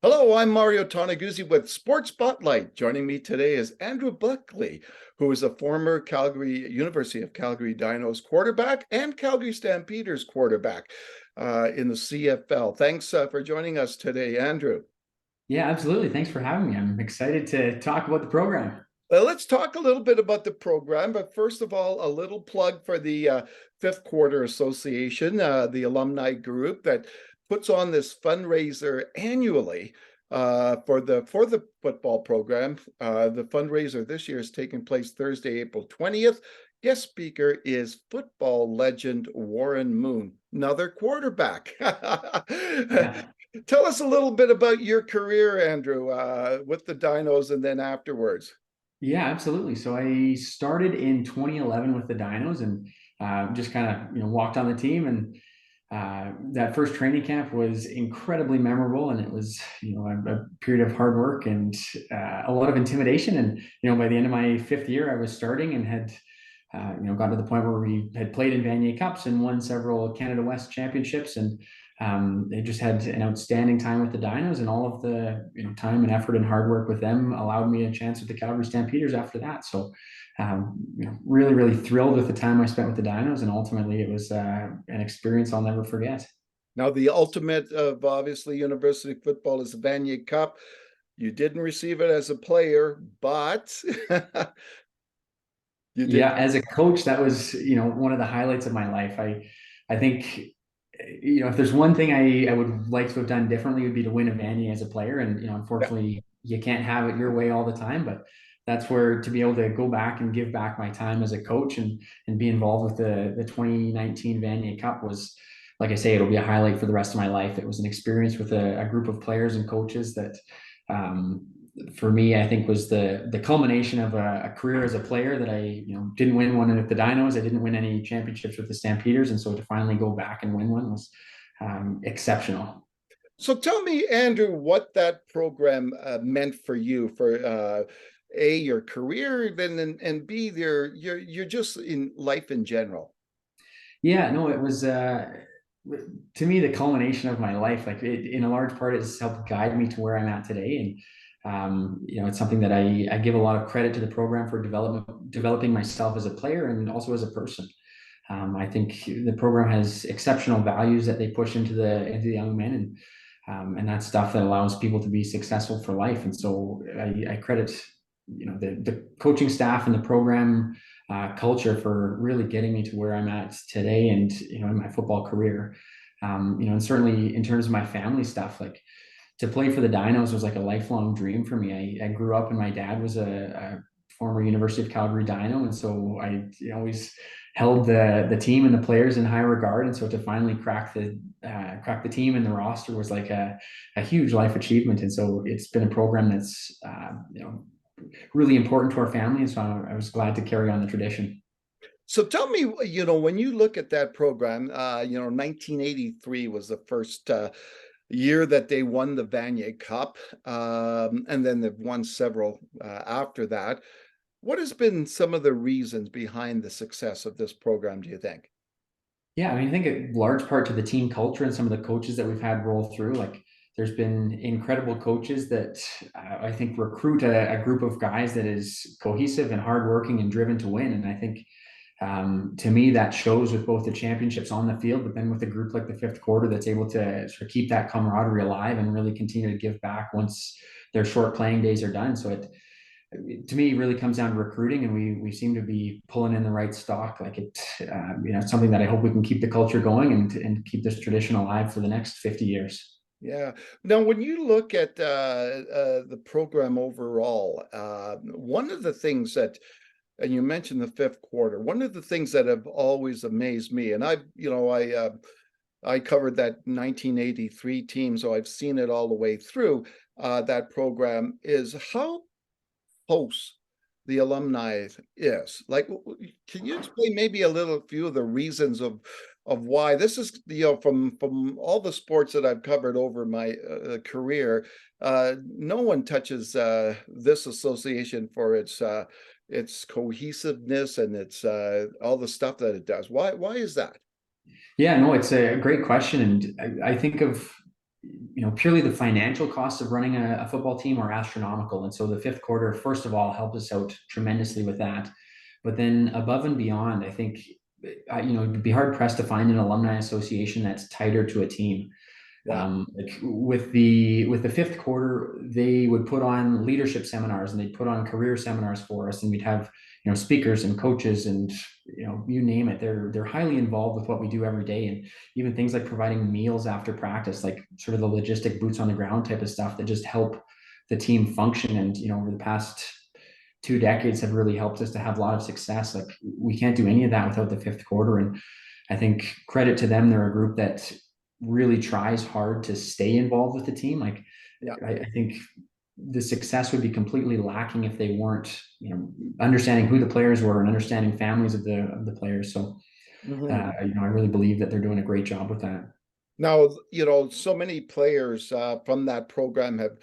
Hello, I'm Mario Toneguzzi with Sports Spotlight. Joining me today is Andrew Buckley, who is a former University of Calgary Dinos quarterback and Calgary Stampeders quarterback in the CFL. Thanks for joining us today, Andrew. Yeah, absolutely. Thanks for having me. I'm excited to talk about the program. Let's talk a little bit about the program, but first of all, a little plug for the Fifth Quarter Association, the alumni group that puts on this fundraiser annually for the football program. The fundraiser this year is taking place Thursday, April 20th. Guest speaker is football legend Warren Moon, another quarterback. Yeah. Tell us a little bit about your career, Andrew, with the Dinos and then afterwards. Yeah, absolutely. So I started in 2011 with the Dinos and just kind of, walked on the team. And that first training camp was incredibly memorable. And it was, a period of hard work and a lot of intimidation. And, by the end of my fifth year, I was starting and had got to the point where we had played in Vanier Cups and won several Canada West Championships, and they just had an outstanding time with the Dinos, and all of the time and effort and hard work with them allowed me a chance with the Calgary Stampeders after that. So, really, really thrilled with the time I spent with the Dinos, and ultimately it was an experience I'll never forget. Now, the ultimate of obviously university football is the Vanier Cup. You didn't receive it as a player, but you did. Yeah, as a coach, that was one of the highlights of my life. I think if there's one thing I would like to have done differently, it would be to win a Vanier as a player. And unfortunately, you can't have it your way all the time. But that's where to be able to go back and give back my time as a coach and be involved with the 2019 Vanier Cup was, like I say, it'll be a highlight for the rest of my life. It was an experience with a group of players and coaches that um, for me, I think was the culmination of a career as a player that I, didn't win one with the Dinos. I didn't win any championships with the Stampeders. And so to finally go back and win one was exceptional. So tell me, Andrew, what that program meant for you for A, your career, then and B, you're just in life in general. Yeah, no, it was to me the culmination of my life. Like in a large part, it's helped guide me to where I'm at today. And it's something that I give a lot of credit to the program for developing myself as a player and also as a person. I think the program has exceptional values that they push into the young men, and that's stuff that allows people to be successful for life. And so I credit the coaching staff and the program culture for really getting me to where I'm at today, and in my football career. And certainly in terms of my family stuff, like to play for the Dinos was like a lifelong dream for me. I grew up and my dad was a former University of Calgary Dino, and so I always held the team and the players in high regard. And so to finally crack the team and the roster was like a huge life achievement. And so it's been a program that's really important to our family, and so I was glad to carry on the tradition. So tell me, when you look at that program, 1983 was the first year that they won the Vanier Cup, and then they've won several after that. What has been some of the reasons behind the success of this program, do you think? Yeah, I mean, I think a large part to the team culture and some of the coaches that we've had roll through. Like, there's been incredible coaches that I think recruit a group of guys that is cohesive and hardworking and driven to win. And I think to me, that shows with both the championships on the field, but then with a group like the Fifth Quarter that's able to sort of keep that camaraderie alive and really continue to give back once their short playing days are done. So it to me really comes down to recruiting, and we seem to be pulling in the right stock. Like it's something that I hope we can keep the culture going and keep this tradition alive for the next 50 years. Yeah. Now, when you look at the program overall, one of the things that, and you mentioned the Fifth Quarter, one of the things that have always amazed me, and I covered that 1983 team, so I've seen it all the way through that program, is how close the alumni is. Like, can you explain maybe a little few of the reasons of why this is, from all the sports that I've covered over my career, no one touches this association for its cohesiveness and its all the stuff that it does. Why is that? Yeah, no, it's a great question, and I think of purely the financial costs of running a football team are astronomical. And so the fifth quarter, first of all, helped us out tremendously with that. But then above and beyond, I think, it'd be hard pressed to find an alumni association that's tighter to a team. Yeah. Like with the fifth quarter, they would put on leadership seminars and they'd put on career seminars for us, and we'd have speakers and coaches and you name it. They're highly involved with what we do every day, and even things like providing meals after practice, like sort of the logistic boots on the ground type of stuff that just help the team function. And over the past 2 decades have really helped us to have a lot of success. Like we can't do any of that without the fifth quarter, and I think credit to them. They're a group that really tries hard to stay involved with the team. Like, Yeah. I think the success would be completely lacking if they weren't, understanding who the players were and understanding families of the players. So, I really believe that they're doing a great job with that. Now, so many players from that program have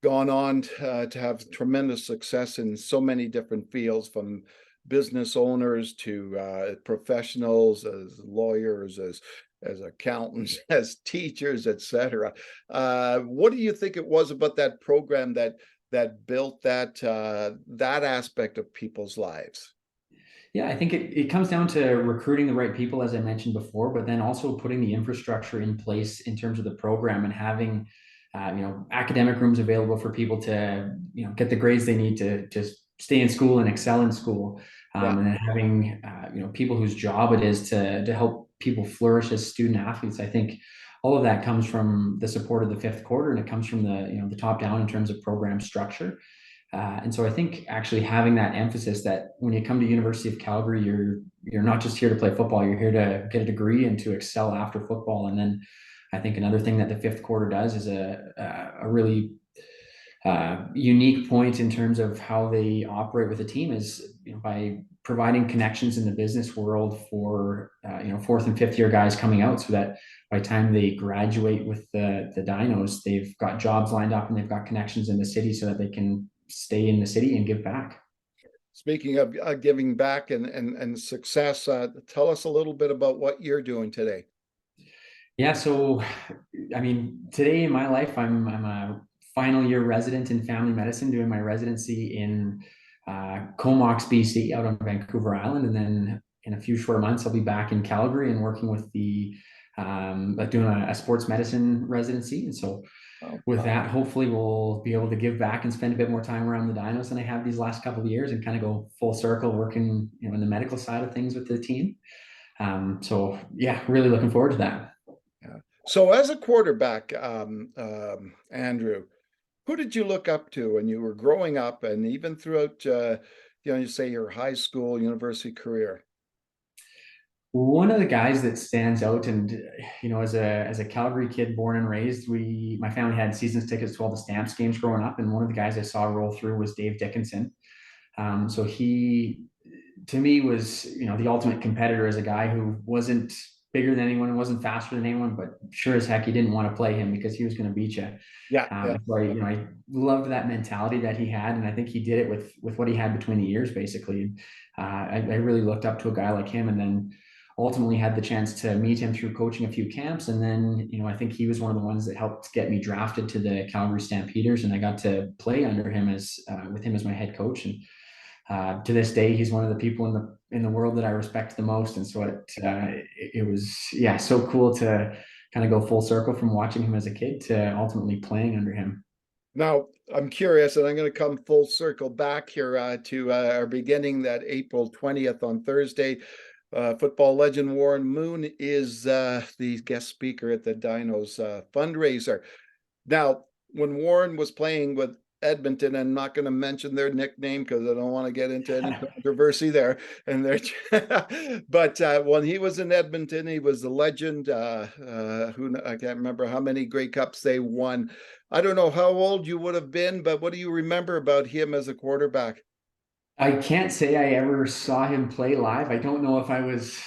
gone on to have tremendous success in so many different fields, from business owners to professionals, as lawyers, as accountants, as teachers, etc. What do you think it was about that program that built that aspect of people's lives? Yeah, I think it comes down to recruiting the right people, as I mentioned before, but then also putting the infrastructure in place in terms of the program and having, academic rooms available for people to, get the grades they need to just stay in school and excel in school. Yeah. And then having, people whose job it is to help people flourish as student athletes. I think all of that comes from the support of the fifth quarter, and it comes from the top down in terms of program structure. And so I think actually having that emphasis that when you come to University of Calgary, you're not just here to play football, you're here to get a degree and to excel after football. And then I think another thing that the fifth quarter does is a really unique point in terms of how they operate with a team is by providing connections in the business world for fourth and fifth year guys coming out, so that by the time they graduate with the Dinos, they've got jobs lined up and they've got connections in the city so that they can stay in the city and give back. Speaking of giving back and success, tell us a little bit about what you're doing today. Yeah, so I mean, today in my life, I'm a final year resident in family medicine, doing my residency in Comox, BC, out on Vancouver Island, and then in a few short months, I'll be back in Calgary and working with doing a sports medicine residency. And so with that, hopefully we'll be able to give back and spend a bit more time around the Dinos than I have these last couple of years, and kind of go full circle working, in the medical side of things with the team. So yeah, really looking forward to that. Yeah. So as a quarterback, Andrew, who did you look up to when you were growing up, and even throughout, you say your high school, university career? One of the guys that stands out, and as a Calgary kid, born and raised, my family had seasons tickets to all the Stamps games growing up, and one of the guys I saw roll through was Dave Dickinson. So he, to me, was the ultimate competitor, as a guy who wasn't bigger than anyone, wasn't faster than anyone, but sure as heck he didn't want to play him because he was going to beat you. Yeah. So I loved that mentality that he had, and I think he did it with what he had between the ears, basically. I really looked up to a guy like him, and then ultimately had the chance to meet him through coaching a few camps. And then, I think he was one of the ones that helped get me drafted to the Calgary Stampeders, and I got to play under him with him as my head coach. And to this day, he's one of the people in the world that I respect the most. And so it was, so cool to kind of go full circle from watching him as a kid to ultimately playing under him. Now, I'm curious, and I'm going to come full circle back here to our beginning, that April 20th on Thursday. Football legend Warren Moon is the guest speaker at the Dinos fundraiser. Now, when Warren was playing with Edmonton, I'm not going to mention their nickname because I don't want to get into any controversy there. But when he was in Edmonton, he was the legend. I can't remember how many Grey Cups they won. I don't know how old you would have been, but what do you remember about him as a quarterback? I can't say I ever saw him play live. I don't know if I was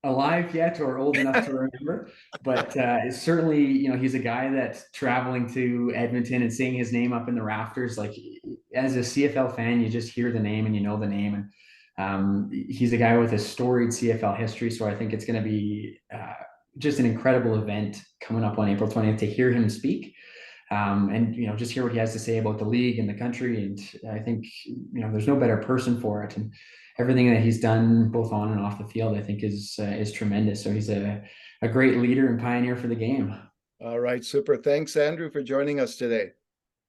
alive yet or old enough to remember, but certainly, he's a guy that's traveling to Edmonton and seeing his name up in the rafters. Like, as a CFL fan, you just hear the name and you know the name. And he's a guy with a storied CFL history. So I think it's going to be just an incredible event coming up on April 20th to hear him speak. And just hear what he has to say about the league and the country. And I think there's no better person for it. And everything that he's done both on and off the field, I think is tremendous. So he's a great leader and pioneer for the game. All right, super. Thanks, Andrew, for joining us today.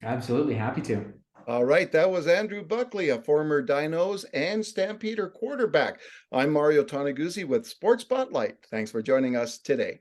Absolutely, happy to. All right, that was Andrew Buckley, a former Dinos and Stampeder quarterback. I'm Mario Toneguzzi with Sports Spotlight. Thanks for joining us today.